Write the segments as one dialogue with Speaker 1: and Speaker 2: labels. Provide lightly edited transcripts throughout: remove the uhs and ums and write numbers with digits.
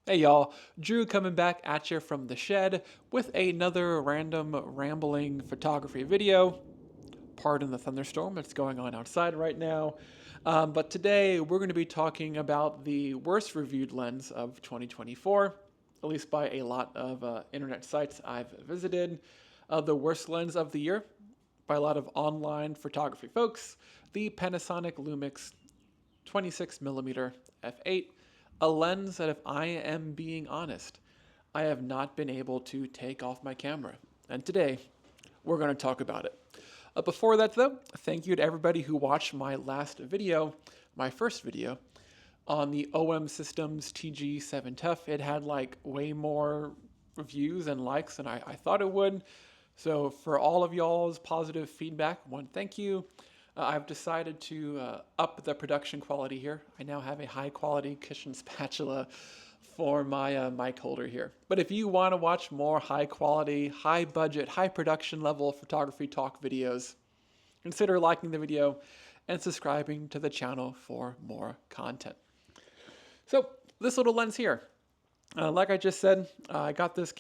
Speaker 1: Hey y'all, Drew coming back at you from the shed with another random rambling photography video. Pardon the thunderstorm that's going on outside right now. But today we're going to be talking about the worst reviewed lens of 2024, at least by a lot of internet sites I've visited. The worst lens of the year by a lot of online photography folks, the Panasonic Lumix 26mm f8, a lens that, if I am being honest, I have not been able to take off my camera. And today, we're going to talk about it. Before that, though, thank you to everybody who watched my last video, my first video, on the OM Systems TG7 Tough. It had like way more reviews and likes than I thought it would. So for all of y'all's positive feedback, one, thank you. I've decided to up the production quality here. I now have a high quality kitchen spatula for my mic holder here. But if you want to watch more high quality, high budget, high production level photography talk videos, consider liking the video and subscribing to the channel for more content. So this little lens here, like I just said, I got this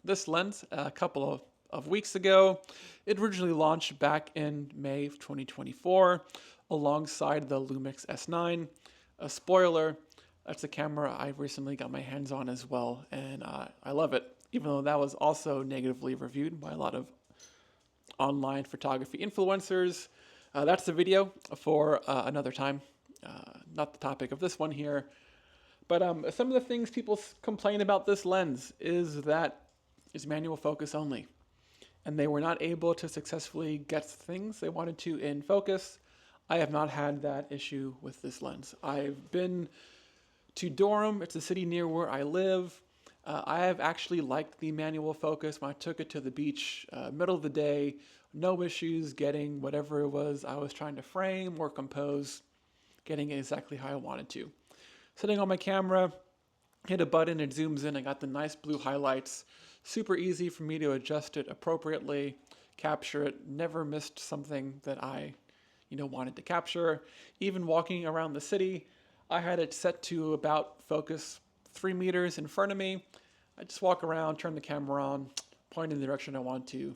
Speaker 1: this lens a couple of weeks ago. It originally launched back in May of 2024 alongside the Lumix S9. A spoiler, that's a camera I recently got my hands on as well, and I love it, even though that was also negatively reviewed by a lot of online photography influencers. That's the video for another time, not the topic of this one here. But some of the things people complain about this lens is that it's manual focus only. And they were not able to successfully get things they wanted to in focus. I have not had that issue with this lens. I've been to Durham, it's a city near where I live. I have actually liked the manual focus when I took it to the beach, middle of the day, no issues getting whatever it was I was trying to frame or compose, getting it exactly how I wanted to. Sitting on my camera, hit a button, it zooms in, I got the nice blue highlights. Super easy for me to adjust it appropriately, capture it, never missed something that I wanted to capture. Even walking around the city, I had it set to about focus 3 meters in front of me. I just walk around, turn the camera on, point in the direction I want to,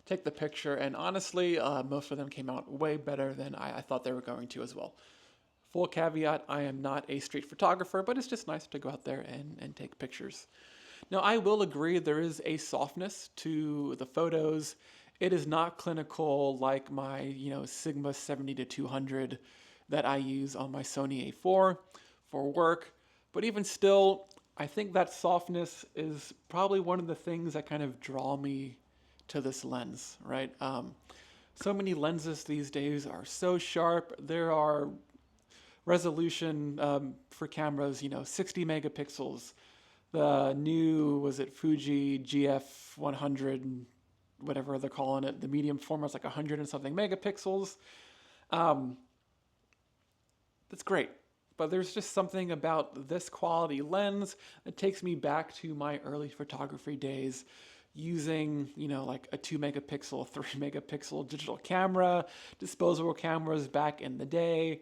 Speaker 1: take the picture, and honestly, most of them came out way better than I thought they were going to as well. Full caveat, I am not a street photographer, but it's just nice to go out there and take pictures. Now, I will agree there is a softness to the photos. It is not clinical like my, Sigma 70 to 200 that I use on my Sony A4 for work. But even still, I think that softness is probably one of the things that kind of draw me to this lens, right? So many lenses these days are so sharp. There are resolution for cameras, 60 megapixels. The new, was it Fuji GF 100, whatever they're calling it, the medium format's like 100 and something megapixels. That's great. But there's just something about this quality lens that takes me back to my early photography days using, like a 2 megapixel, 3 megapixel digital camera, disposable cameras back in the day.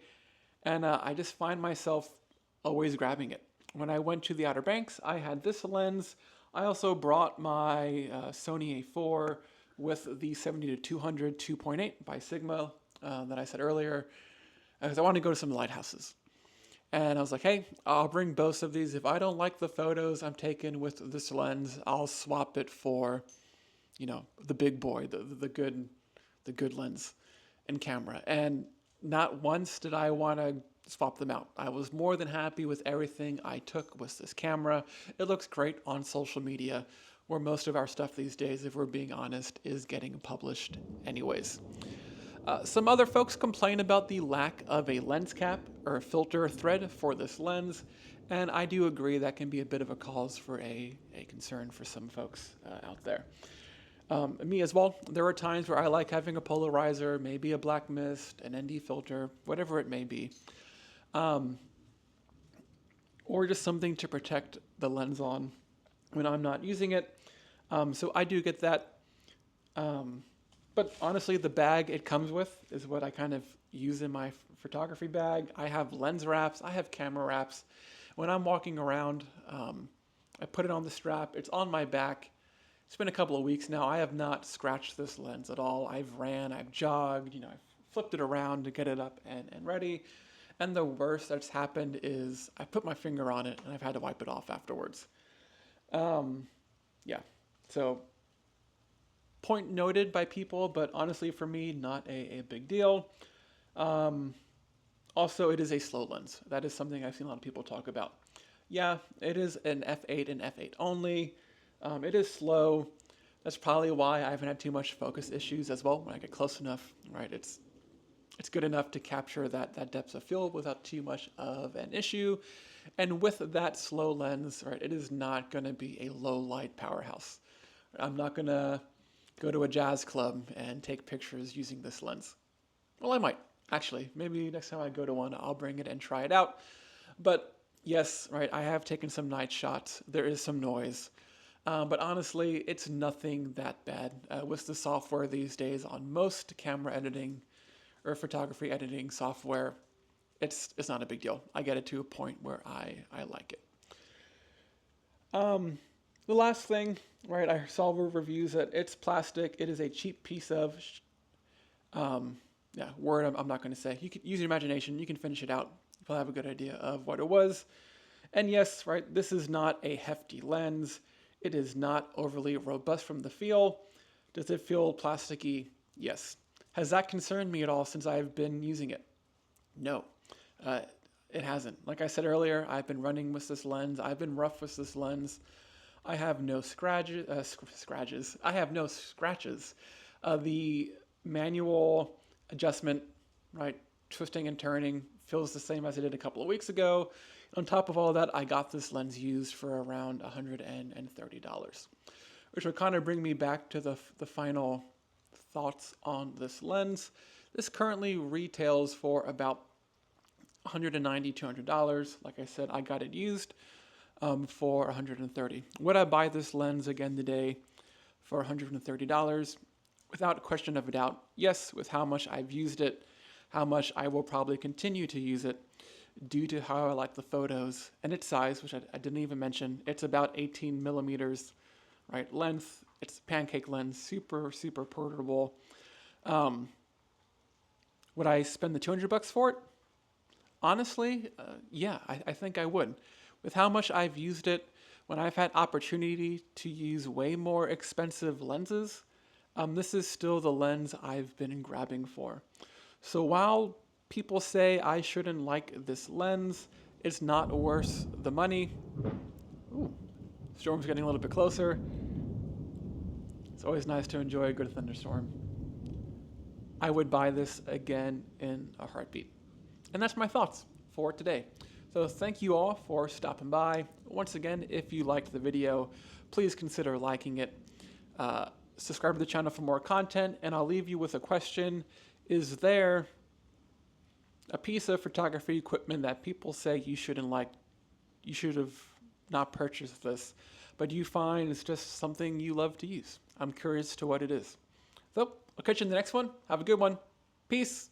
Speaker 1: And I just find myself always grabbing it. When I went to the Outer Banks, I had this lens. I also brought my Sony A4 with the 70 to 200 2.8 by Sigma that I said earlier, because I wanted to go to some lighthouses. And I was like, hey, I'll bring both of these. If I don't like the photos I'm taking with this lens, I'll swap it for, the big boy, the good lens and camera. And not once did I want to swap them out. I was more than happy with everything I took with this camera. It looks great on social media, where most of our stuff these days, if we're being honest, is getting published anyways. Some other folks complain about the lack of a lens cap or filter thread for this lens, and I do agree that can be a bit of a cause for a concern for some folks out there. Me as well, there are times where I like having a polarizer, maybe a black mist, an ND filter, whatever it may be. Or just something to protect the lens on when I'm not using it. So I do get that. But honestly, the bag it comes with is what I kind of use in my photography bag. I have lens wraps, I have camera wraps. when I'm walking around, I put it on the strap. It's on my back. It's been a couple of weeks now. I have not scratched this lens at all. I've ran, I've jogged, I've flipped it around to get it up and ready. And the worst that's happened is I put my finger on it and I've had to wipe it off afterwards. Yeah, so point noted by people, but honestly for me, not a big deal. Also, it is a slow lens. That is something I've seen a lot of people talk about. Yeah, it is an f8 and f8 only. It is slow. That's probably why I haven't had too much focus issues as well when I get close enough, right? It's good enough to capture that depth of field without too much of an issue. And with that slow lens, right, it is not going to be a low light powerhouse. I'm not going to go to a jazz club and take pictures using this lens. Well, I might, actually. Maybe next time I go to one, I'll bring it and try it out. But yes, right, I have taken some night shots. There is some noise. But honestly, it's nothing that bad. With the software these days on most camera editing or photography editing software, it's not a big deal. I get it to a point where I like it. The last thing, right, I saw reviews that it's plastic. It is a cheap piece of, word I'm not going to say. You can use your imagination. You can finish it out. You'll have a good idea of what it was. And yes, right, this is not a hefty lens. It is not overly robust from the feel. Does it feel plasticky? Yes. Has that concerned me at all since I've been using it? No, it hasn't. Like I said earlier, I've been running with this lens. I've been rough with this lens. I have no scratches. I have no scratches. The manual adjustment, right, twisting and turning, feels the same as it did a couple of weeks ago. On top of all that, I got this lens used for around $130, which would kind of bring me back to the final thoughts on this lens. This currently retails for about $190, $200. Like I said, I got it used for $130. Would I buy this lens again today for $130? Without a question of a doubt, yes, with how much I've used it, how much I will probably continue to use it due to how I like the photos and its size, which I didn't even mention. It's about 18 millimeters, right, length. It's a pancake lens, super, super portable. Would I spend the $200 for it? Honestly, yeah, I think I would. With how much I've used it, when I've had opportunity to use way more expensive lenses, this is still the lens I've been grabbing for. So while people say I shouldn't like this lens, it's not worth the money. Ooh, storm's getting a little bit closer. It's always nice to enjoy a good thunderstorm. I would buy this again in a heartbeat. And that's my thoughts for today. So thank you all for stopping by. Once again, if you liked the video, please consider liking it. Subscribe to the channel for more content, and I'll leave you with a question. Is there a piece of photography equipment that people say you shouldn't like, you should have not purchased this, but you find it's just something you love to use? I'm curious to what it is. So I'll catch you in the next one. Have a good one. Peace.